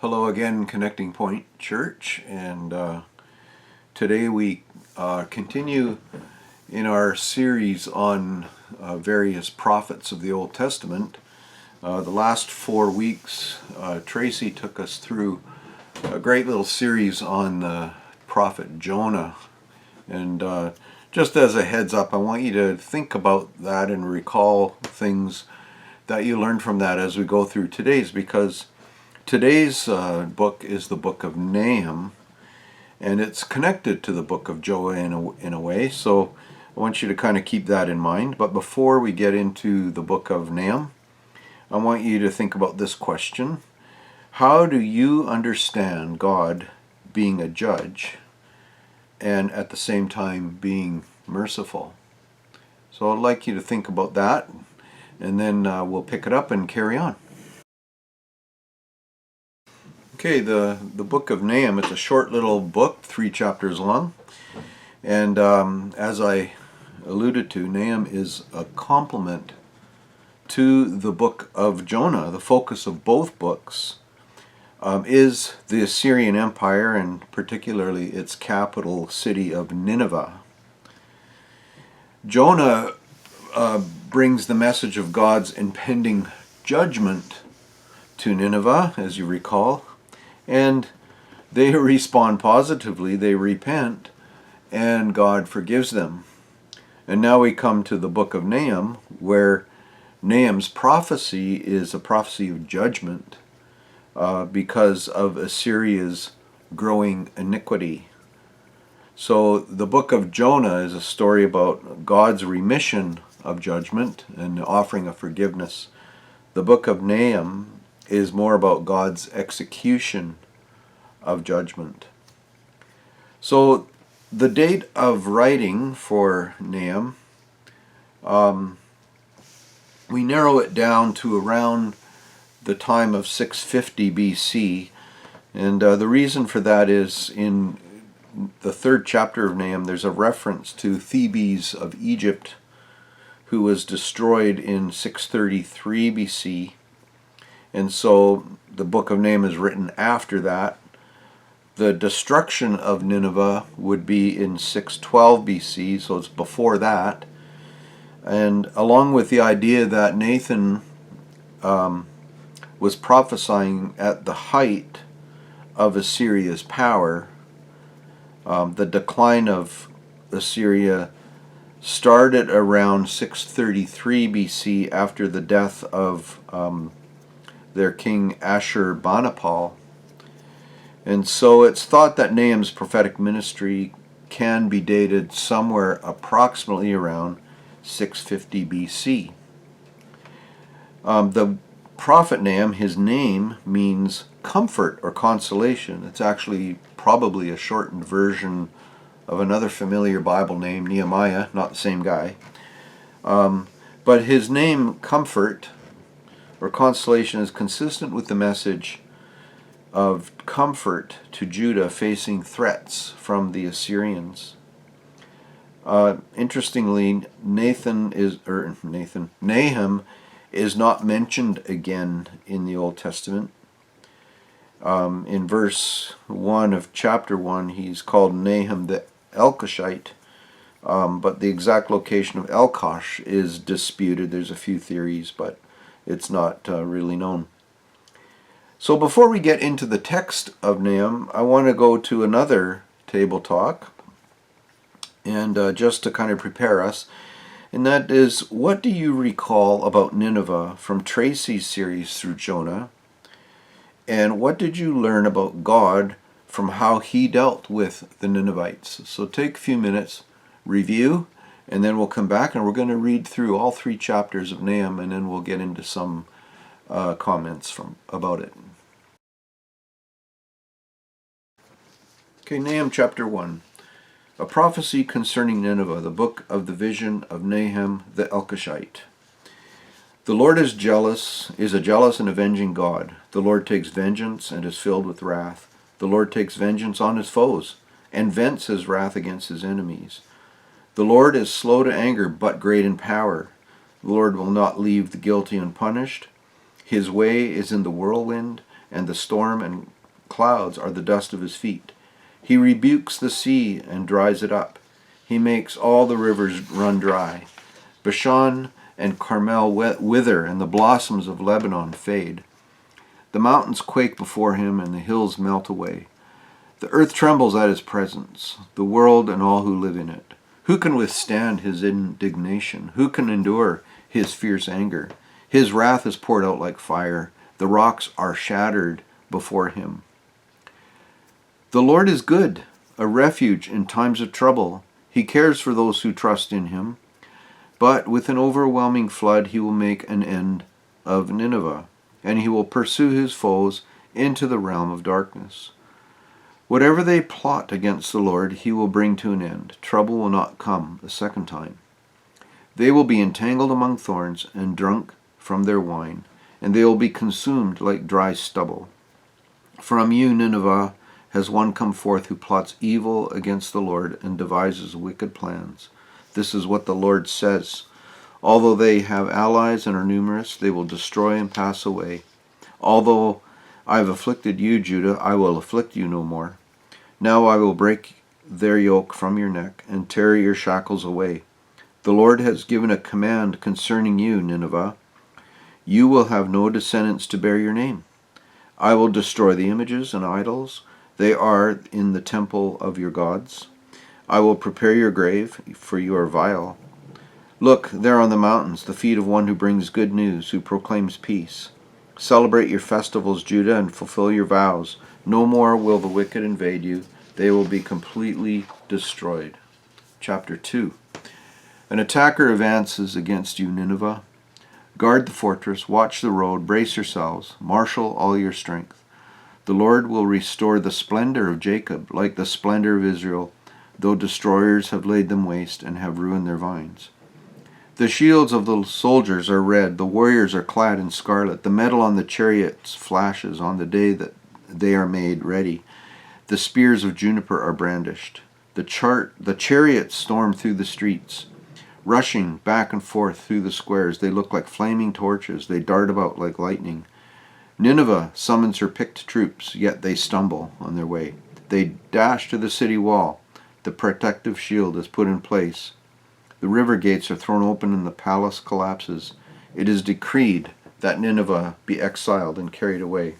Hello again, Connecting Point Church, and today we continue in our series on various prophets of the Old Testament. The last 4 weeks, Tracy took us through a great little series on the prophet Jonah, and just as a heads up, I want you to think about that and recall things that you learned from that as we go through today's, because today's book is the book of Nahum, and it's connected to the book of Jonah in a way, so I want you to kind of keep that in mind. But before we get into the book of Nahum, I want you to think about this question. How do you understand God being a judge and at the same time being merciful? So I'd like you to think about that, and then we'll pick it up and carry on. Okay, the book of Nahum, it's a short little book, 3 chapters long. And as I alluded to, Nahum is a complement to the book of Jonah. The focus of both books is the Assyrian Empire, and particularly its capital city of Nineveh. Jonah brings the message of God's impending judgment to Nineveh, as you recall. And they respond positively, they repent, and God forgives them. And now we come to the book of Nahum, where Nahum's prophecy is a prophecy of judgment because of Assyria's growing iniquity. So the book of Jonah is a story about God's remission of judgment and offering of forgiveness. The book of Nahum is more about God's execution of judgment. So the date of writing for Nahum, we narrow it down to around the time of 650 BC, and the reason for that is in the 3rd chapter of Nahum there's a reference to Thebes of Egypt, who was destroyed in 633 BC. And so the book of Nahum is written after that. The destruction of Nineveh would be in 612 BC, so it's before that. And along with the idea that Nathan was prophesying at the height of Assyria's power, the decline of Assyria started around 633 BC after the death of their king Ashurbanipal. And so it's thought that Nahum's prophetic ministry can be dated somewhere approximately around 650 BC. The prophet Nahum, his name means comfort or consolation. It's actually probably a shortened version of another familiar Bible name, Nehemiah, not the same guy. But his name, comfort or consolation, is consistent with the message of comfort to Judah facing threats from the Assyrians. Interestingly, Nahum is not mentioned again in the Old Testament. In verse 1 of chapter 1, he's called Nahum the Elkoshite, but the exact location of Elkosh is disputed. There's a few theories, but it's not really known. So before we get into the text of Nahum, I want to go to another table talk, and just to kind of prepare us, and that is, what do you recall about Nineveh from Tracy's series through Jonah, and what did you learn about God from how he dealt with the Ninevites? So take a few minutes, review, and then we'll come back and we're going to read through all 3 chapters of Nahum, and then we'll get into some comments about it. Okay, Nahum chapter 1. A prophecy concerning Nineveh, the book of the vision of Nahum the Elkoshite. The Lord is a jealous and avenging God. The Lord takes vengeance and is filled with wrath. The Lord takes vengeance on his foes and vents his wrath against his enemies. The Lord is slow to anger, but great in power. The Lord will not leave the guilty unpunished. His way is in the whirlwind, and the storm and clouds are the dust of his feet. He rebukes the sea and dries it up. He makes all the rivers run dry. Bashan and Carmel wither, and the blossoms of Lebanon fade. The mountains quake before him, and the hills melt away. The earth trembles at his presence, the world and all who live in it. Who can withstand his indignation? Who can endure his fierce anger? His wrath is poured out like fire. The rocks are shattered before him. The Lord is good, a refuge in times of trouble. He cares for those who trust in him. But with an overwhelming flood he will make an end of Nineveh, and he will pursue his foes into the realm of darkness. Whatever they plot against the Lord, he will bring to an end. Trouble will not come a second time. They will be entangled among thorns and drunk from their wine, and they will be consumed like dry stubble. From you, Nineveh, has one come forth who plots evil against the Lord and devises wicked plans. This is what the Lord says. Although they have allies and are numerous, they will destroy and pass away. Although I have afflicted you, Judah, I will afflict you no more. Now I will break their yoke from your neck and tear your shackles away. The Lord has given a command concerning you, Nineveh. You will have no descendants to bear your name. I will destroy the images and idols. They are in the temple of your gods. I will prepare your grave, for you are vile. Look, there on the mountains, the feet of one who brings good news, who proclaims peace. Celebrate your festivals, Judah, and fulfill your vows. No more will the wicked invade you. They will be completely destroyed. Chapter 2. An attacker advances against you, Nineveh. Guard the fortress, watch the road, brace yourselves, marshal all your strength. The Lord will restore the splendor of Jacob, like the splendor of Israel, though destroyers have laid them waste and have ruined their vines. The shields of the soldiers are red, the warriors are clad in scarlet, the metal on the chariots flashes on the day that they are made ready. The spears of juniper are brandished. The chariots storm through the streets. Rushing back and forth through the squares, they look like flaming torches, they dart about like lightning. Nineveh summons her picked troops, yet they stumble on their way. They dash to the city wall. The protective shield is put in place. The river gates are thrown open and the palace collapses. It is decreed that Nineveh be exiled and carried away.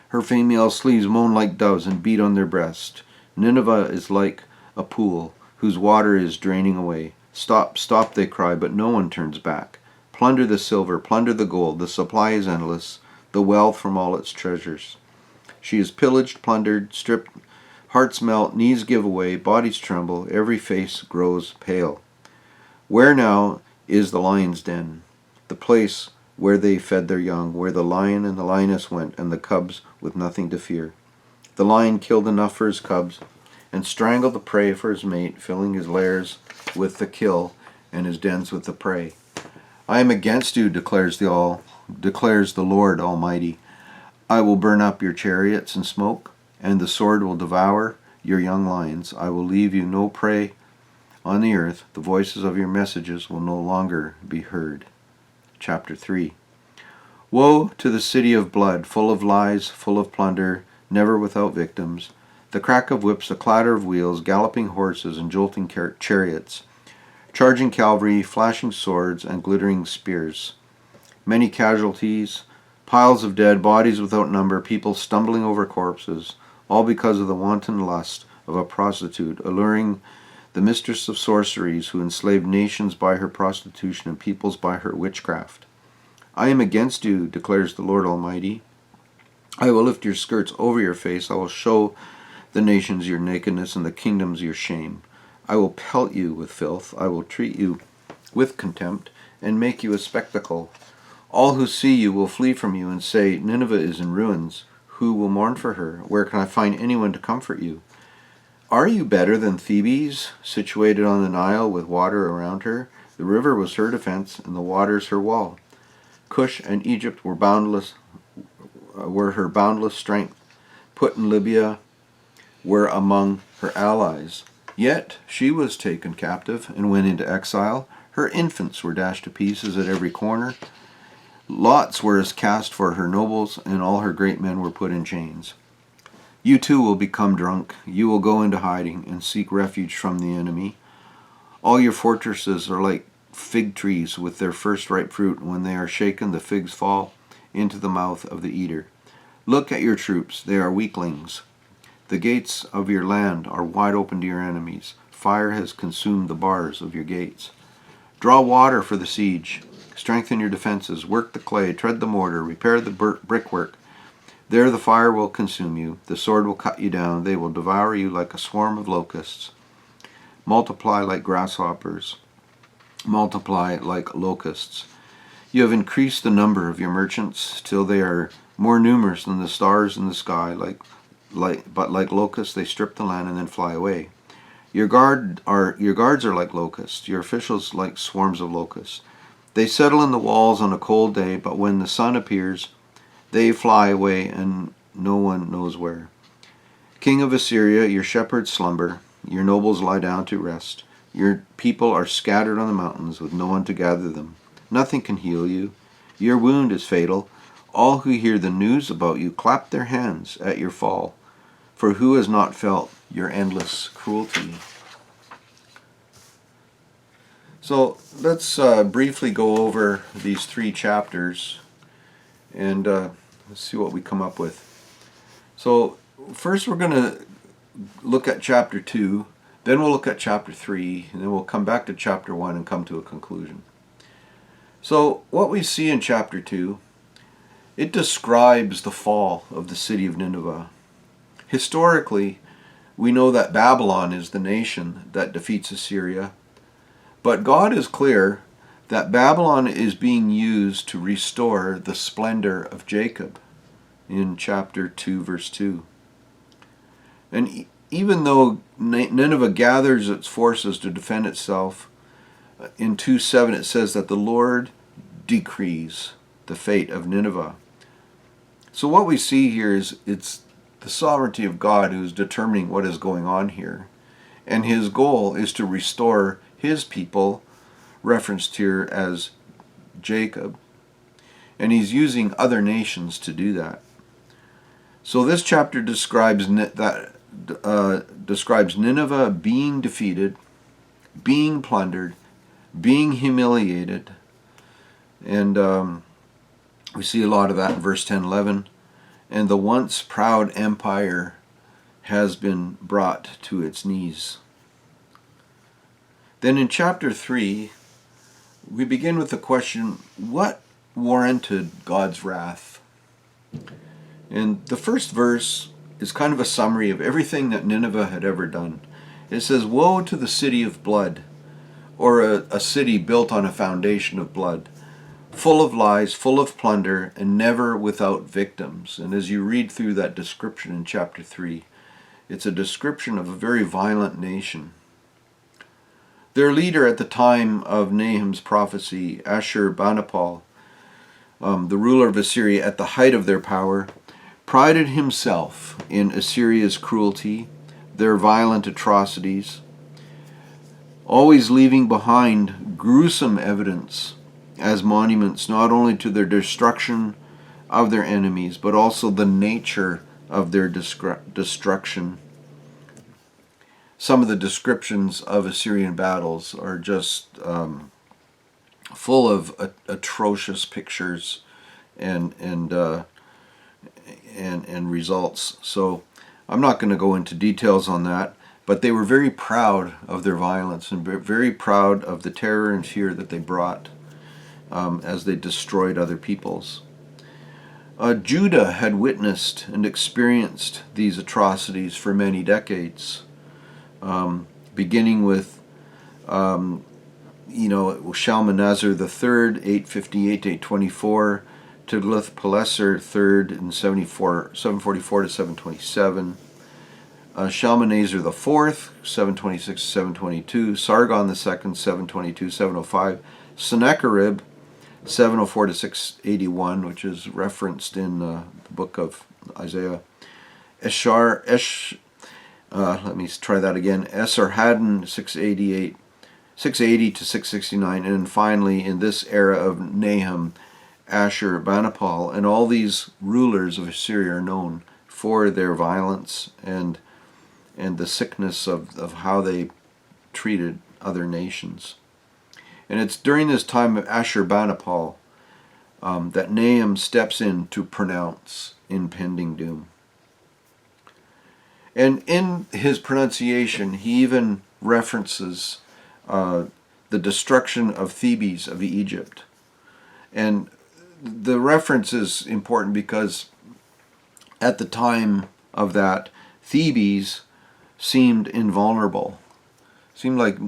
Her female sleeves moan like doves and beat on their breast. Nineveh is like a pool whose water is draining away. Stop, stop, they cry, but no one turns back. Plunder the silver, plunder the gold. The supply is endless, the wealth from all its treasures. She is pillaged, plundered, stripped. Hearts melt, knees give way, bodies tremble, every face grows pale. Where now is the lion's den, the place where they fed their young, where the lion and the lioness went, and the cubs with nothing to fear? The lion killed enough for his cubs, and strangled the prey for his mate, filling his lairs with the kill, and his dens with the prey. I am against you, declares the Lord Almighty. I will burn up your chariots in smoke, and the sword will devour your young lions. I will leave you no prey on the earth. The voices of your messages will no longer be heard. Chapter 3. Woe to the city of blood, full of lies, full of plunder, never without victims. The crack of whips, the clatter of wheels, galloping horses and jolting chariots, charging cavalry, flashing swords and glittering spears. Many casualties, piles of dead, bodies without number, people stumbling over corpses, all because of the wanton lust of a prostitute, alluring the mistress of sorceries who enslaved nations by her prostitution and peoples by her witchcraft. I am against you, declares the Lord Almighty. I will lift your skirts over your face. I will show the nations your nakedness and the kingdoms your shame. I will pelt you with filth. I will treat you with contempt and make you a spectacle. All who see you will flee from you and say, Nineveh is in ruins. Who will mourn for her? Where can I find anyone to comfort you? Are you better than Thebes, situated on the Nile with water around her? The river was her defense, and the waters her wall. Cush and Egypt were her boundless strength. Put in Libya were among her allies. Yet she was taken captive and went into exile. Her infants were dashed to pieces at every corner. Lots were cast for her nobles, and all her great men were put in chains. You too will become drunk. You will go into hiding and seek refuge from the enemy. All your fortresses are like fig trees with their first ripe fruit. When they are shaken, the figs fall into the mouth of the eater. Look at your troops. They are weaklings. The gates of your land are wide open to your enemies. Fire has consumed the bars of your gates. Draw water for the siege. Strengthen your defenses. Work the clay. Tread the mortar. Repair the brickwork. There the fire will consume you. The sword will cut you down. They will devour you like a swarm of locusts. Multiply like grasshoppers. Multiply like locusts. You have increased the number of your merchants till they are more numerous than the stars in the sky. But like locusts, they strip the land and then fly away. Your guards are like locusts. Your officials like swarms of locusts. They settle in the walls on a cold day, but when the sun appears, they fly away and no one knows where. King of Assyria, your shepherds slumber. Your nobles lie down to rest. Your people are scattered on the mountains with no one to gather them. Nothing can heal you. Your wound is fatal. All who hear the news about you clap their hands at your fall. For who has not felt your endless cruelty? So let's briefly go over these 3 chapters and let's see what we come up with. So first we're going to look at chapter 2, then we'll look at chapter 3, and then we'll come back to chapter 1 and come to a conclusion. So what we see in chapter 2, it describes the fall of the city of Nineveh. Historically, we know that Babylon is the nation that defeats Assyria, but God is clear that Babylon is being used to restore the splendor of Jacob in chapter 2, verse 2. And even though Nineveh gathers its forces to defend itself, in 2:7 it says that the Lord decrees the fate of Nineveh. So what we see here is it's the sovereignty of God who's determining what is going on here. And his goal is to restore his people, referenced here as Jacob. And he's using other nations to do that. So this chapter describes Nineveh being defeated, being plundered, being humiliated. And we see a lot of that in verse 10-11. And the once proud empire has been brought to its knees. Then in chapter 3, we begin with the question, what warranted God's wrath? And the first verse is kind of a summary of everything that Nineveh had ever done. It says, woe to the city of blood, or a city built on a foundation of blood, full of lies, full of plunder, and never without victims. And as you read through that description in chapter 3, it's a description of a very violent nation. Their leader at the time of Nahum's prophecy, Ashurbanipal, the ruler of Assyria at the height of their power, prided himself in Assyria's cruelty, their violent atrocities, always leaving behind gruesome evidence as monuments not only to their destruction of their enemies, but also the nature of their destruction. Some of the descriptions of Assyrian battles are just full of atrocious pictures and results. So I'm not going to go into details on that, but they were very proud of their violence and very proud of the terror and fear that they brought as they destroyed other peoples. Judah had witnessed and experienced these atrocities for many decades, beginning with Shalmaneser III, 858 to 824, Tiglath-Pileser III in 744 to 727, Shalmaneser the fourth, 726 to 722, Sargon the second, 722, 705, Sennacherib, 704 to 681, which is referenced in the book of Isaiah. Let me try that again. Esarhaddon, 680 to 669, and finally in this era of Nahum, Ashurbanipal, and all these rulers of Assyria are known for their violence and the sickness of how they treated other nations. And it's during this time of Ashurbanipal that Nahum steps in to pronounce impending doom. And in his pronunciation, he even references the destruction of Thebes of Egypt. And the reference is important because at the time of that, Thebes seemed invulnerable. Seemed like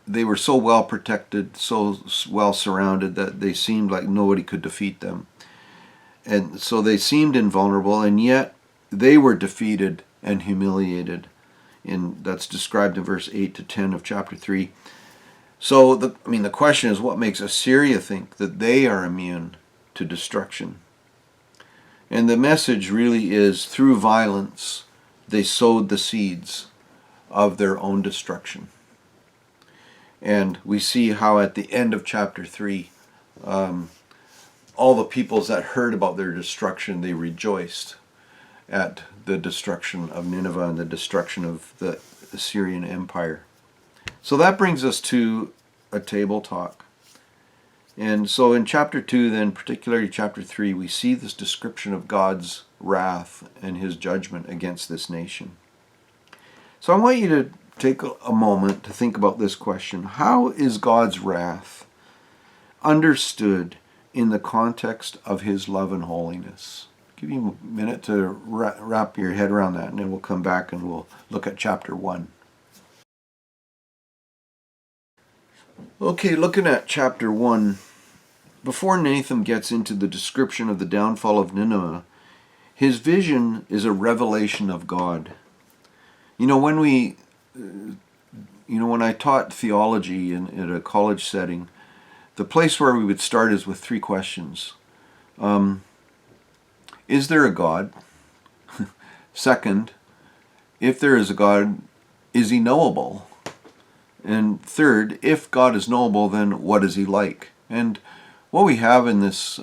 they were so well protected, so well surrounded that they seemed like nobody could defeat them. And so they seemed invulnerable, and yet they were defeated and humiliated. That's described in verse 8 to 10 of chapter 3. So the question is, what makes Assyria think that they are immune to destruction? And the message really is, through violence, they sowed the seeds of their own destruction. And we see how at the end of chapter 3, all the peoples that heard about their destruction, they rejoiced at the destruction of Nineveh and the destruction of the Assyrian Empire. So that brings us to a table talk. And so in chapter 2, then, particularly chapter 3, we see this description of God's wrath and his judgment against this nation. So I want you to take a moment to think about this question. How is God's wrath understood in the context of his love and holiness? Give you a minute to wrap your head around that, and then we'll come back and we'll look at chapter 1. Okay, looking at chapter 1, before Nahum gets into the description of the downfall of Nineveh, his vision is a revelation of God. When I taught theology in a college setting, the place where we would start is with 3 questions. Is there a God? Second, if there is a God, is he knowable? And third, if God is knowable, then what is he like? And what we have in this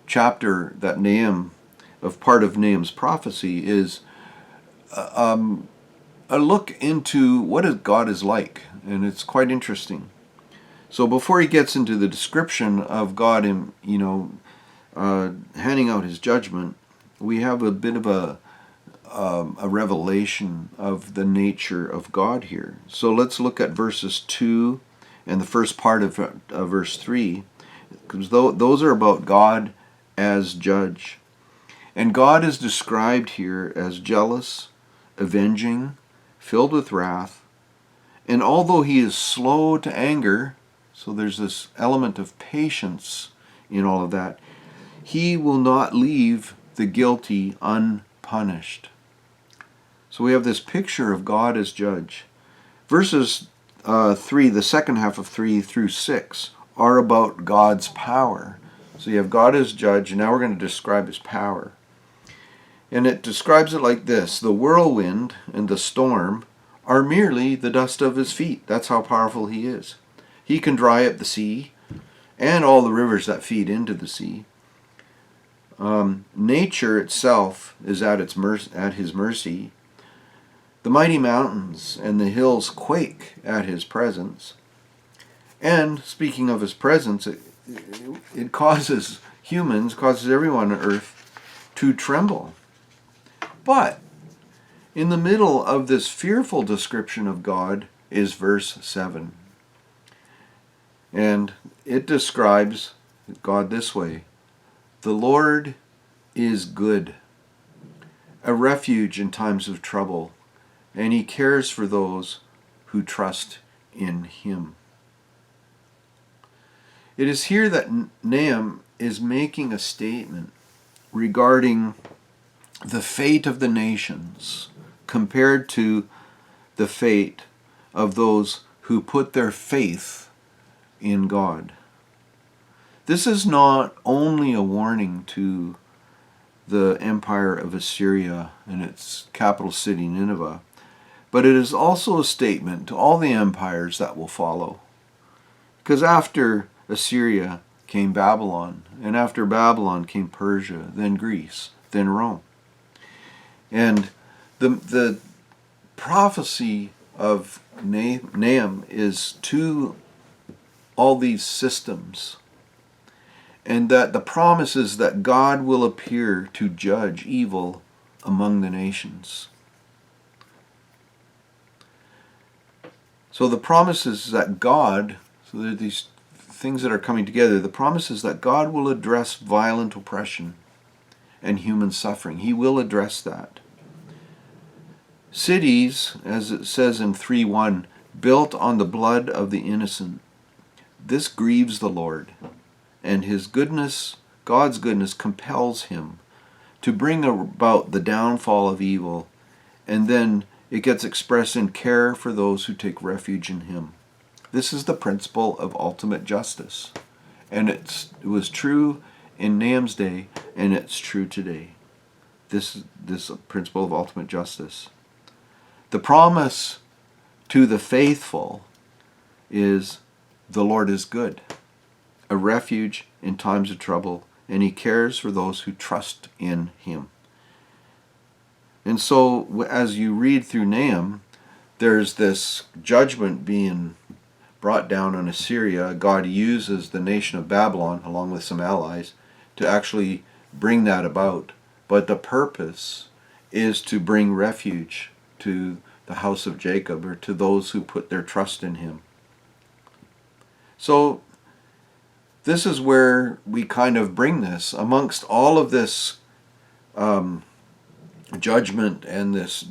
chapter that part of Nahum's prophecy is a look into what God is like, and it's quite interesting. So before he gets into the description of God in handing out his judgment, we have a bit of a revelation of the nature of God here. So let's look at verses 2 and the first part of verse 3, because those are about God as judge. And God is described here as jealous, avenging, filled with wrath, and although he is slow to anger, so there's this element of patience in all of that, he will not leave the guilty unpunished. So we have this picture of God as judge. Verses 3, the second half of 3 through 6, are about God's power. So you have God as judge, and now we're going to describe his power. And it describes it like this: the whirlwind and the storm are merely the dust of his feet. That's how powerful he is. He can dry up the sea and all the rivers that feed into the sea. Nature itself is at his mercy. The mighty mountains and the hills quake at his presence. And speaking of his presence, it causes everyone on earth to tremble. But in the middle of this fearful description of God is verse 7. And it describes God this way: the Lord is good, a refuge in times of trouble, and he cares for those who trust in him. It is here that Nahum is making a statement regarding the fate of the nations compared to the fate of those who put their faith in God. This is not only a warning to the empire of Assyria and its capital city Nineveh, but it is also a statement to all the empires that will follow. Because after Assyria came Babylon, and after Babylon came Persia, then Greece, then Rome. And the prophecy of Nahum is to all these systems, and that the promise is that God will appear to judge evil among the nations. So the promise is that God, so there are these things that are coming together, the promise is that God will address violent oppression and human suffering. He will address that. Cities, as it says in 3:1, built on the blood of the innocent, this grieves the Lord, and his goodness, God's goodness, compels him to bring about the downfall of evil, and then it gets expressed in care for those who take refuge in him. This is the principle of ultimate justice, and it was true in Nahum's day, and it's true today. This principle of ultimate justice. The promise to the faithful is the Lord is good, a refuge in times of trouble, and he cares for those who trust in him. And so as you read through Nahum, there's this judgment being brought down on Assyria. God uses the nation of Babylon, along with some allies, to actually bring that about. But the purpose is to bring refuge to the house of Jacob, or to those who put their trust in him. So this is where we kind of bring this, amongst all of this judgment and this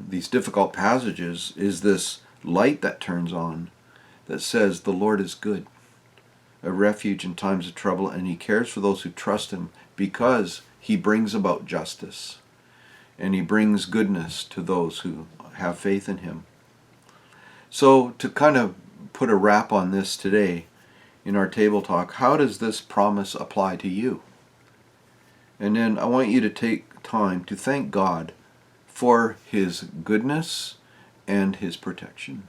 these difficult passages, is this light that turns on that says the Lord is good, a refuge in times of trouble, and he cares for those who trust him, because he brings about justice and he brings goodness to those who have faith in him. So to kind of put a wrap on this today in our table talk, how does this promise apply to you? And then I want you to take time to thank God for his goodness and his protection.